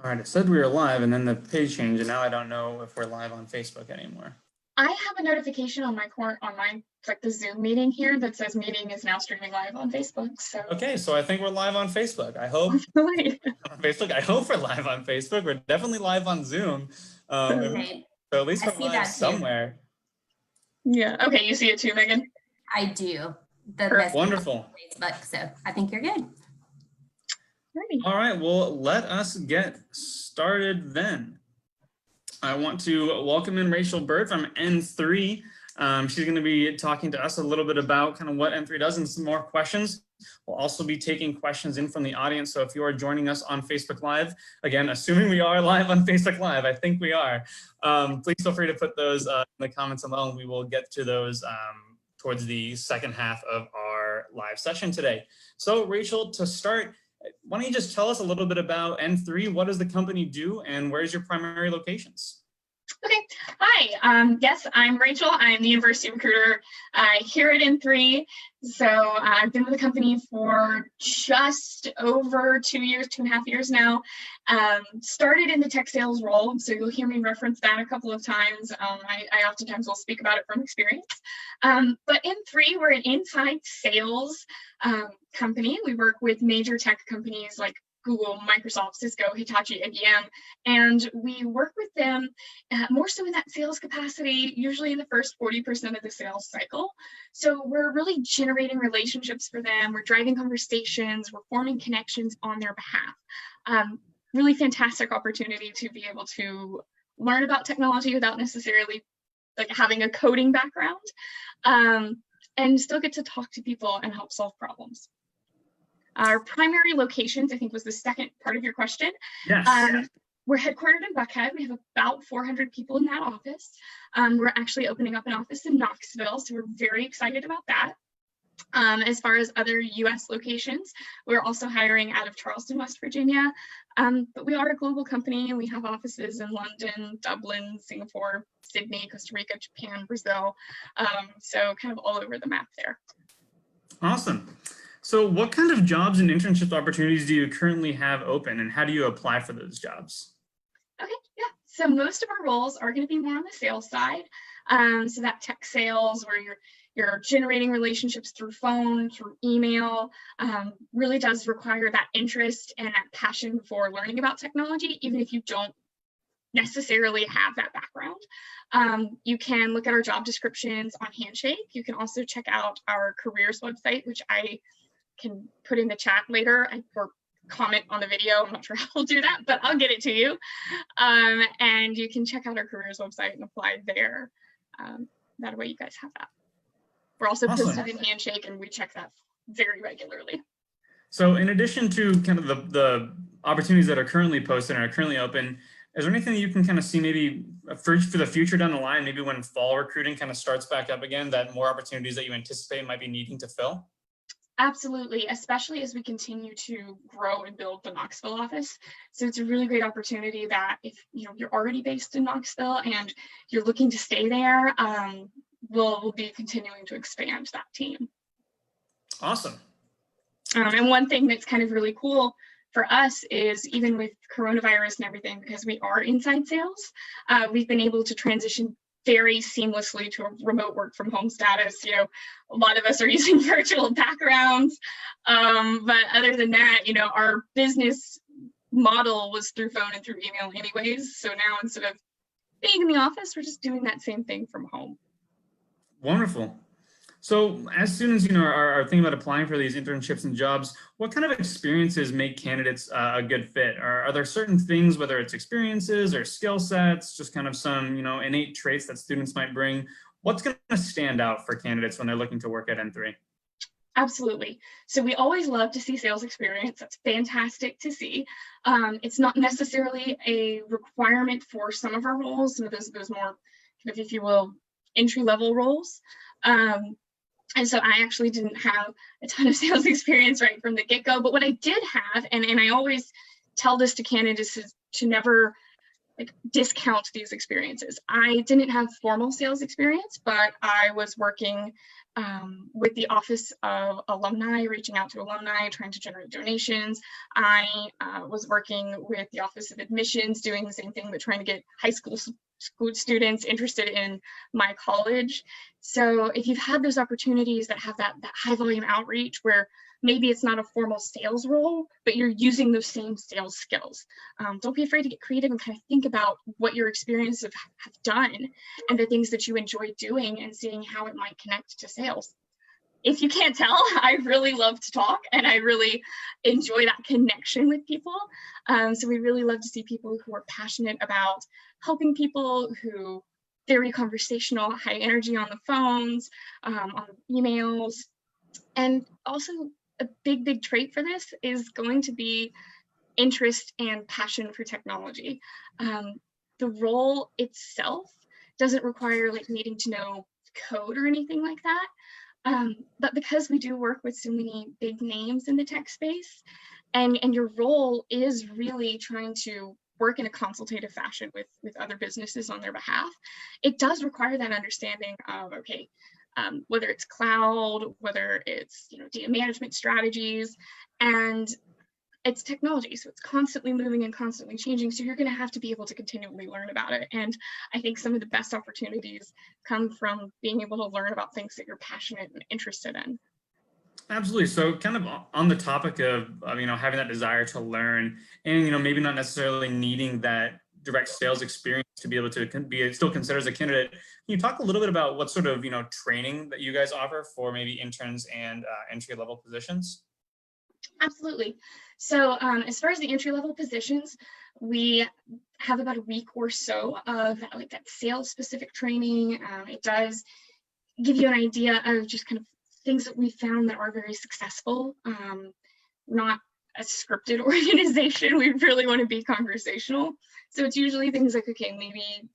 All right, it said we were live and then the page changed and now I don't know if we're live on Facebook anymore. I have a notification on like the Zoom meeting here that says meeting is now streaming live on Facebook. So Okay, so I think we're live on Facebook. I hope on Facebook. I hope we're live on Facebook. We're definitely live on Zoom. Right. So at least I we're see live that too. somewhere. Yeah. Okay, you see it too, Megan? I do. Wonderful. Facebook, so I think you're good. Ready. All right, well, let us get started then. I want to welcome in Rachel Bird from N3. She's going to be talking to us a little bit about kind of what N3 does and some more questions. We'll also be taking questions in from the audience. So if you are joining us on Facebook Live, again, assuming we are live on Facebook Live, I think we are, please feel free to put those in the comments below, and we will get to those towards the second half of our live session today. So Rachel, to start, why don't you just tell us a little bit about N3? What does the company do and where's your primary locations? Okay. Hi. Yes, I'm Rachel. I'm the university recruiter here at N3. So I've been with the company for just over 2 years, 2.5 years now. Started in the tech sales role, so you'll hear me reference that a couple of times. I oftentimes will speak about it from experience. But N3, we're an inside sales company. We work with major tech companies like Google, Microsoft, Cisco, Hitachi, IBM, and we work with them more so in that sales capacity, usually in the first 40% of the sales cycle. So we're really generating relationships for them. We're driving conversations. We're forming connections on their behalf. Really fantastic opportunity to be able to learn about technology without necessarily like having a coding background, and still get to talk to people and help solve problems. Our primary locations, I think, was the second part of your question. Yes. We're headquartered in Buckhead. We have about 400 people in that office. We're actually opening up an office in Knoxville, so we're very excited about that. As far as other US locations, we're also hiring out of Charleston, West Virginia. But we are a global company, and we have offices in London, Dublin, Singapore, Sydney, Costa Rica, Japan, Brazil. So kind of all over the map there. Awesome. So what kind of jobs and internship opportunities do you currently have open, and how do you apply for those jobs? Okay, yeah. So most of our roles are going to be more on the sales side. So that tech sales where you're generating relationships through phone, through email, really does require that interest and that passion for learning about technology, even if you don't necessarily have that background. You can look at our job descriptions on Handshake. You can also check out our careers website, which I can put in the chat later or comment on the video. I'm not sure how I'll do that, but I'll get it to you. And you can check out our careers website and apply there. That way you guys have that. We're also posted in Handshake, and we check that very regularly. So in addition to kind of the opportunities that are currently posted and are currently open, is there anything that you can kind of see maybe for the future down the line, maybe when fall recruiting kind of starts back up again, that more opportunities that you anticipate might be needing to fill? Absolutely, especially as we continue to grow and build the Knoxville office. So it's a really great opportunity that if you're already based in Knoxville and you're looking to stay there, we'll be continuing to expand that team. Awesome. And one thing that's kind of really cool for us is even with coronavirus and everything, because we are inside sales, we've been able to transition very seamlessly to a remote work from home status. A lot of us are using virtual backgrounds, but other than that, our business model was through phone and through email anyways. So now instead of being in the office, we're just doing that same thing from home. Wonderful. So as students, are thinking about applying for these internships and jobs, what kind of experiences make candidates a good fit? Are there certain things, whether it's experiences or skill sets, just kind of some, innate traits that students might bring? What's going to stand out for candidates when they're looking to work at N3? Absolutely. So we always love to see sales experience. That's fantastic to see. It's not necessarily a requirement for some of our roles, some of those more, kind of, if you will, entry-level roles. And so I actually didn't have a ton of sales experience right from the get-go, but what I did have, and I always tell this to candidates, is to never like discount these experiences. I didn't have formal sales experience, but I was working with the Office of Alumni, reaching out to alumni, trying to generate donations. I was working with the Office of Admissions, doing the same thing, but trying to get high school students interested in my college. So if you've had those opportunities that have that high volume outreach where maybe it's not a formal sales role, but you're using those same sales skills. Don't be afraid to get creative and kind of think about what your experiences have done and the things that you enjoy doing and seeing how it might connect to sales. If you can't tell, I really love to talk and I really enjoy that connection with people. So we really love to see people who are passionate about helping people, who very conversational, high energy on the phones, on emails, and also a big trait for this is going to be interest and passion for technology. The role itself doesn't require like needing to know code or anything like that. But because we do work with so many big names in the tech space, and your role is really trying to work in a consultative fashion with other businesses on their behalf, it does require that understanding of, okay, whether it's cloud, whether it's data management strategies, and it's technology. So it's constantly moving and constantly changing. So you're going to have to be able to continually learn about it. And I think some of the best opportunities come from being able to learn about things that you're passionate and interested in. Absolutely. So kind of on the topic of having that desire to learn and, maybe not necessarily needing that direct sales experience to be able to be still considered as a candidate. Can you talk a little bit about what sort of, training that you guys offer for maybe interns and entry-level positions? Absolutely. So as far as the entry-level positions, we have about a week or so of that sales specific training. It does give you an idea of just kind of things that we found that are very successful. Not a scripted organization. We really want to be conversational. So it's usually things like, okay, maybe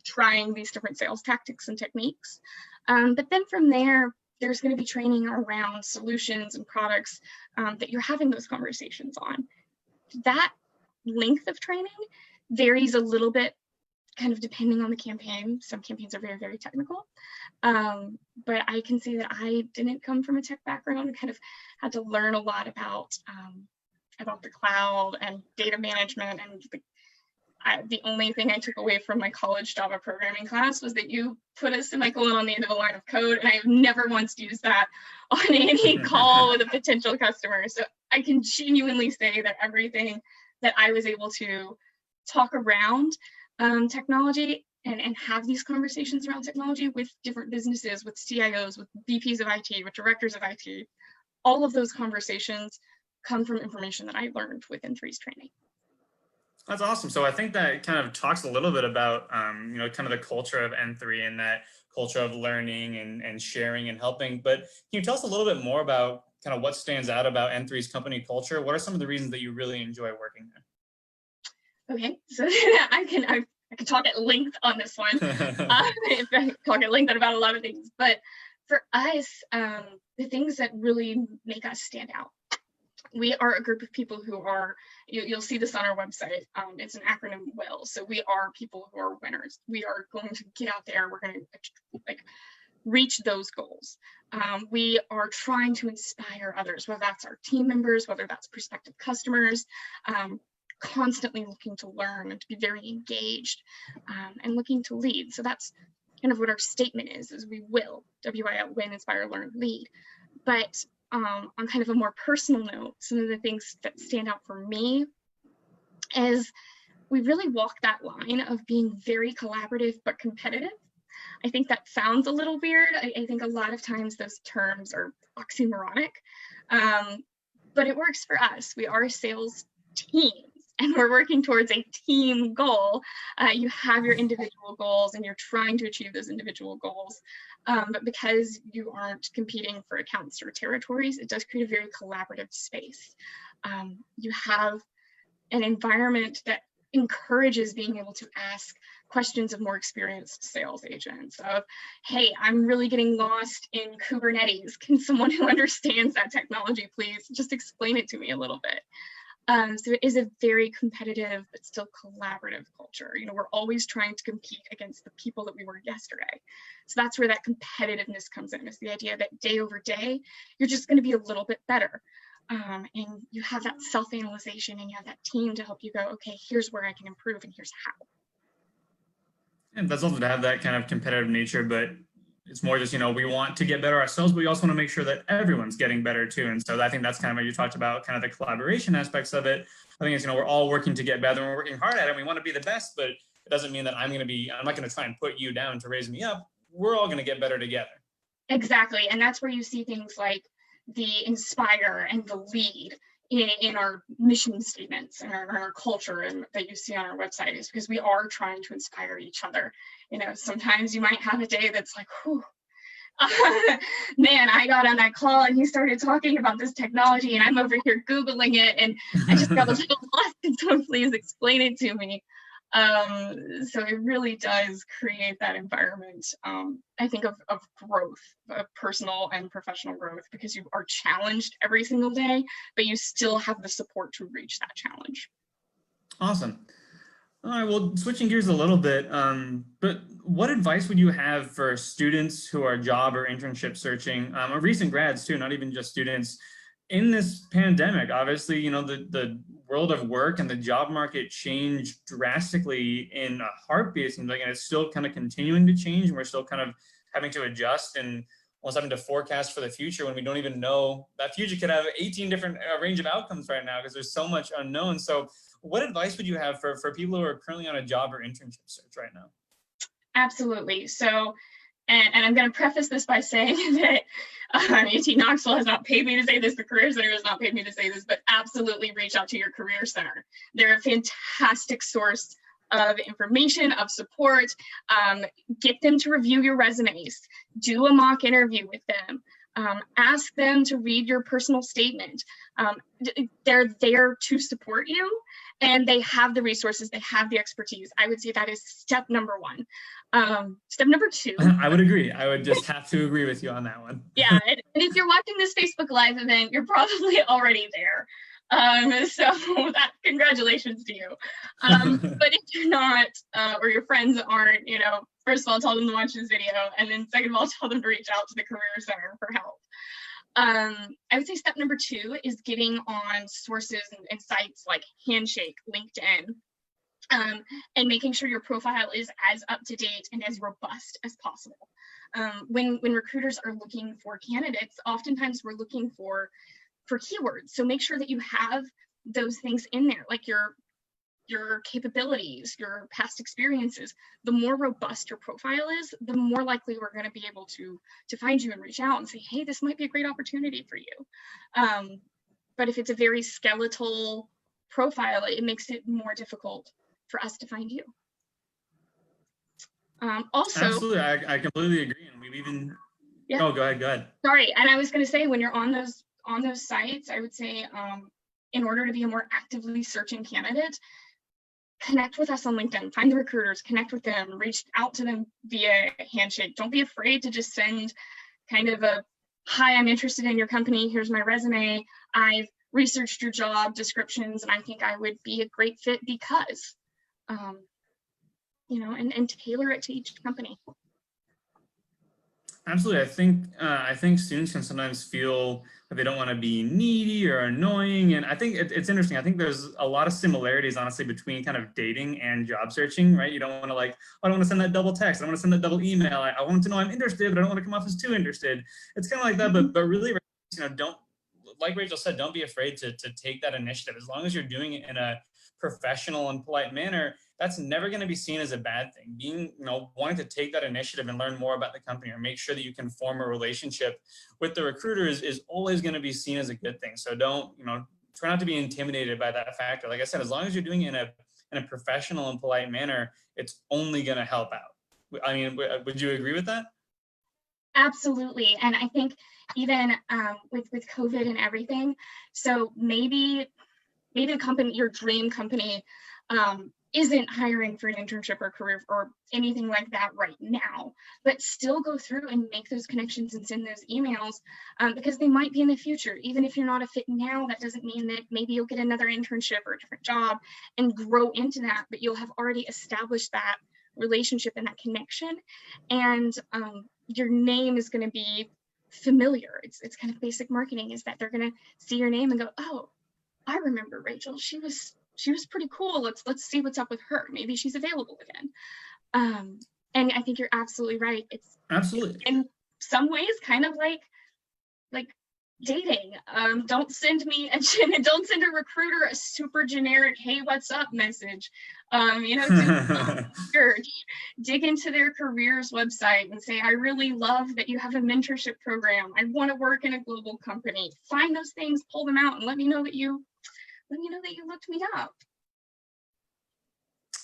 trying these different sales tactics and techniques. But then from there, there's going to be training around solutions and products that you're having those conversations on. That length of training varies a little bit, kind of depending on the campaign. Some campaigns are very technical. But I can say that I didn't come from a tech background and kind of had to learn a lot about the cloud and data management. And the only thing I took away from my college Java programming class was that you put a semicolon on the end of a line of code, and I have never once used that on any call with a potential customer. So I can genuinely say that everything that I was able to talk around technology and have these conversations around technology with different businesses, with CIOs, with VPs of IT, with directors of IT, all of those conversations come from information that I learned within N3's training. That's awesome. So I think that kind of talks a little bit about, kind of the culture of N3 and that culture of learning and sharing and helping. But can you tell us a little bit more about kind of what stands out about N3's company culture? What are some of the reasons that you really enjoy working there? Okay, so I can talk at length on this one. I can talk at length about a lot of things. But for us, the things that really make us stand out, we are a group of people who are, you'll see this on our website, it's an acronym WILL. So we are people who are winners. We are going to get out there, we're going to reach those goals. We are trying to inspire others, whether that's our team members, whether that's prospective customers, constantly looking to learn and to be very engaged and looking to lead. So that's kind of what our statement is we will, W-I-L, win, inspire, learn, lead. But on kind of a more personal note, some of the things that stand out for me is we really walk that line of being very collaborative but competitive. I think that sounds a little weird. I think a lot of times those terms are oxymoronic, but it works for us. We are a sales team and we're working towards a team goal. You have your individual goals and you're trying to achieve those individual goals. But because you aren't competing for accounts or territories, it does create a very collaborative space. You have an environment that encourages being able to ask questions of more experienced sales agents of, hey, I'm really getting lost in Kubernetes. Can someone who understands that technology please just explain it to me a little bit? So it is a very competitive but still collaborative culture. You know, we're always trying to compete against the people that we were yesterday. So that's where that competitiveness comes in, is the idea that day over day, you're just going to be a little bit better. And you have that self-analyzation and you have that team to help you go, okay, here's where I can improve and here's how. And that's also to have that kind of competitive nature, but it's more just, we want to get better ourselves, but we also want to make sure that everyone's getting better too. And so I think that's kind of what you talked about, kind of the collaboration aspects of it. I think it's, we're all working to get better and we're working hard at it. We want to be the best, but it doesn't mean that I'm not going to try and put you down to raise me up. We're all going to get better together. Exactly. And that's where you see things like the inspire and the lead in our mission statements and our culture, and that you see on our website, is because we are trying to inspire each other. Sometimes you might have a day that's like, whew, man, I got on that call and he started talking about this technology and I'm over here Googling it and I just got a little lost. Can someone please explain it to me? So it really does create that environment, I think, of growth, of personal and professional growth, because you are challenged every single day, but you still have the support to reach that challenge. Awesome. All right, well, switching gears a little bit, but what advice would you have for students who are job or internship searching, or recent grads too, not even just students, in this pandemic? Obviously, the world of work and the job market changed drastically in a heartbeat, it seems like, and it's still kind of continuing to change, and we're still kind of having to adjust and almost having to forecast for the future when we don't even know. That future could have 18 different range of outcomes right now because there's so much unknown. So what advice would you have for people who are currently on a job or internship search right now? Absolutely. So, and I'm going to preface this by saying that UT Knoxville has not paid me to say this, the Career Center has not paid me to say this, but absolutely reach out to your Career Center. They're a fantastic source of information, of support. Get them to review your resumes, do a mock interview with them, ask them to read your personal statement. They're there to support you, and they have the resources, they have the expertise. I would say that is step number one. Step number two. I would agree. I would just have to agree with you on that one. Yeah, and if you're watching this Facebook Live event, you're probably already there. So that, congratulations to you. But if you're not, or your friends aren't, first of all, tell them to watch this video, and then second of all, tell them to reach out to the Career Center for help. I would say step number two is getting on sources and sites like Handshake, LinkedIn, and making sure your profile is as up to date and as robust as possible. When recruiters are looking for candidates, oftentimes we're looking for keywords. So make sure that you have those things in there, like your capabilities, your past experiences. The more robust your profile is, the more likely we're going to be able to find you and reach out and say, hey, this might be a great opportunity for you. But if it's a very skeletal profile, it makes it more difficult for us to find you. Also, absolutely, I completely agree, and we've even. Yeah. Oh, go ahead. Sorry, and I was going to say, when you're on those sites, I would say, in order to be a more actively searching candidate, connect with us on LinkedIn, find the recruiters, connect with them, reach out to them via Handshake. Don't be afraid to just send kind of a, hi, I'm interested in your company, here's my resume, I've researched your job descriptions, and I think I would be a great fit because, and tailor it to each company. Absolutely. I think students can sometimes feel that they don't want to be needy or annoying. And I think it's interesting. I think there's a lot of similarities, honestly, between kind of dating and job searching, right? You don't want to I don't want to send that double text. I don't want to send that double email. I want to know I'm interested, but I don't want to come off as too interested. It's kind of like that, but really, don't, like Rachel said, don't be afraid to take that initiative. As long as you're doing it in a professional and polite manner, that's never going to be seen as a bad thing. Being, wanting to take that initiative and learn more about the company or make sure that you can form a relationship with the recruiter is always going to be seen as a good thing. So don't, try not to be intimidated by that factor. Like I said, as long as you're doing it in a professional and polite manner, it's only going to help out. I mean, would you agree with that? Absolutely. And I think even with COVID and everything, so maybe the company, your dream company, isn't hiring for an internship or career or anything like that right now, but still go through and make those connections and send those emails, because they might be in the future. Even if you're not a fit now, that doesn't mean that maybe you'll get another internship or a different job and grow into that, but you'll have already established that relationship and that connection, and your name is going to be familiar. It's kind of basic marketing, is that they're going to see your name and go, oh, I remember Rachel. She was pretty cool. Let's see what's up with her. Maybe she's available again. And I think you're absolutely right. It's Absolutely. in some ways kind of like dating. Don't send a recruiter a super generic, hey, what's up message. Dig into their careers website and say, I really love that you have a mentorship program. I want to work in a global company. Find those things, pull them out, and let me know that you looked me up.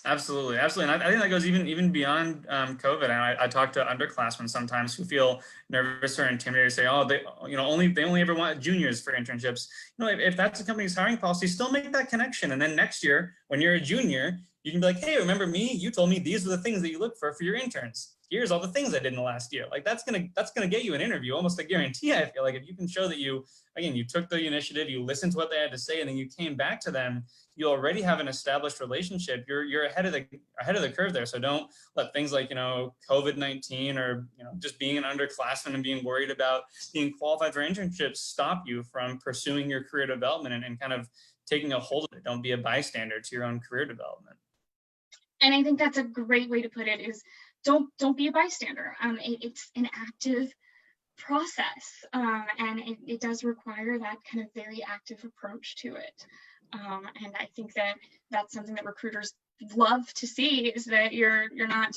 Absolutely. And I think that goes even beyond COVID. And I talk to underclassmen sometimes who feel nervous or intimidated, say, oh, they only ever want juniors for internships. If that's a company's hiring policy, still make that connection. And then next year, when you're a junior, you can be like, hey, remember me? You told me these are the things that you look for your interns. Here's all the things I did in the last year. Like that's gonna get you an interview, almost a guarantee. I feel like if you can show that you took the initiative, you listened to what they had to say, and then you came back to them, you already have an established relationship. You're ahead of the curve there. So don't let things like COVID-19 or just being an underclassman and being worried about being qualified for internships stop you from pursuing your career development and kind of taking a hold of it. Don't be a bystander to your own career development. And I think that's a great way to put it, is don't be a bystander. It's an active process, and it does require that kind of very active approach to it. And I think that's something that recruiters love to see, is that you're not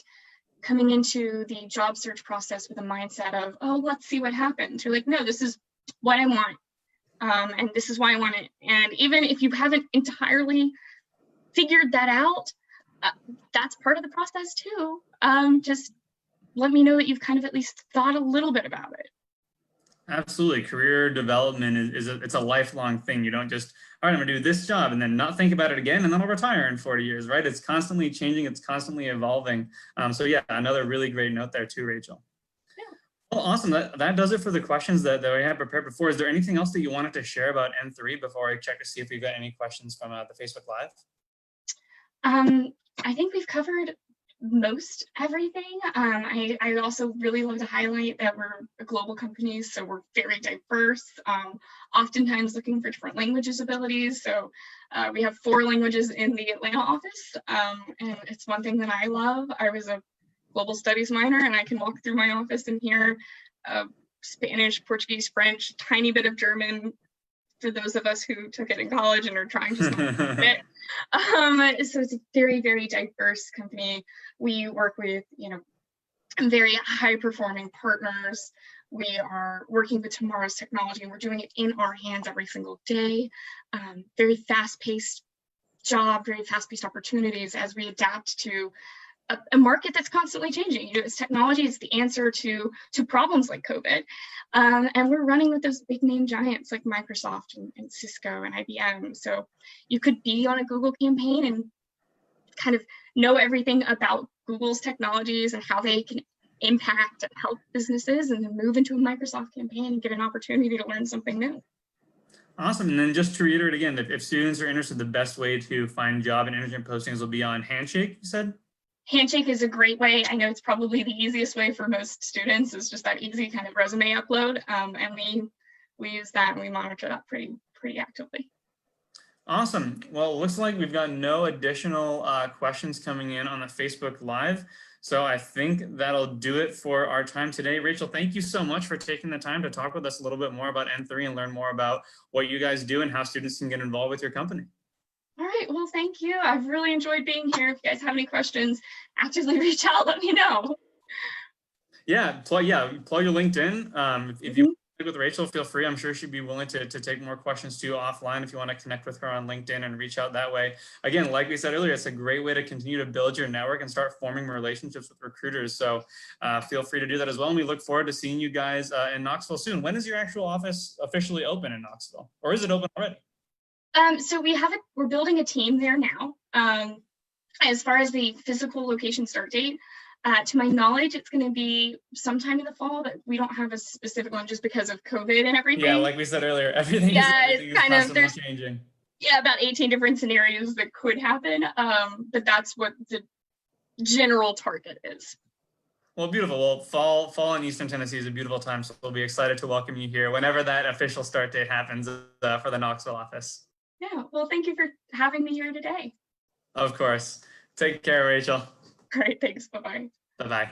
coming into the job search process with a mindset of, oh, let's see what happens. You're like, no, this is what I want, and this is why I want it. And even if you haven't entirely figured that out, that's part of the process too. Just let me know that you've kind of at least thought a little bit about it. Absolutely. Career development it's a lifelong thing. You don't just, all right, I'm gonna do this job and then not think about it again, and then I'll retire in 40 years, right? It's constantly changing. It's constantly evolving. So yeah, another really great note there too, Rachel. Yeah. Well, awesome. That does it for the questions that we had prepared before. Is there anything else that you wanted to share about N3 before I check to see if we've got any questions from the Facebook Live? I think we've covered most everything. I also really love to highlight that we're a global company, so we're very diverse, oftentimes looking for different languages abilities. So we have 4 languages in the Atlanta office, and it's one thing that I love. I was a global studies minor, and I can walk through my office and hear Spanish, Portuguese, French, tiny bit of German, for those of us who took it in college and are trying to speak it. So it's a very, very diverse company. We work with, very high performing partners. We are working with tomorrow's technology, and we're doing it in our hands every single day. Very fast-paced job, very fast-paced opportunities as we adapt to a market that's constantly changing. It's technology, it's the answer to problems like COVID. And we're running with those big name giants like Microsoft and Cisco and IBM. So you could be on a Google campaign and kind of know everything about Google's technologies and how they can impact and help businesses, and then move into a Microsoft campaign and get an opportunity to learn something new. Awesome. And then just to reiterate again, if students are interested, the best way to find job and internship postings will be on Handshake, you said? Handshake is a great way. I know it's probably the easiest way for most students. It's just that easy kind of resume upload, and we use that and we monitor that pretty actively. Awesome. Well, it looks like we've got no additional questions coming in on the Facebook Live. So I think that'll do it for our time today. Rachel, thank you so much for taking the time to talk with us a little bit more about N3 and learn more about what you guys do and how students can get involved with your company. All right, well, thank you. I've really enjoyed being here. If you guys have any questions, actively reach out, let me know. Yeah, plug your LinkedIn. If you with Rachel, feel free. I'm sure she'd be willing to take more questions too offline if you want to connect with her on LinkedIn and reach out that way. Again, like we said earlier, it's a great way to continue to build your network and start forming relationships with recruiters. So feel free to do that as well. And we look forward to seeing you guys in Knoxville soon. When is your actual office officially open in Knoxville, or is it open already? So we're building a team there now. As far as the physical location start date, to my knowledge, it's going to be sometime in the fall, but we don't have a specific one just because of COVID and everything. Yeah, like we said earlier, everything is kind of, constantly there's changing. about 18 different scenarios that could happen, but that's what the general target is. Well, beautiful. Well, fall in Eastern Tennessee is a beautiful time, so we'll be excited to welcome you here whenever that official start date happens for the Knoxville office. Yeah, well, thank you for having me here today. Of course. Take care, Rachel. All right, thanks. Bye-bye. Bye-bye.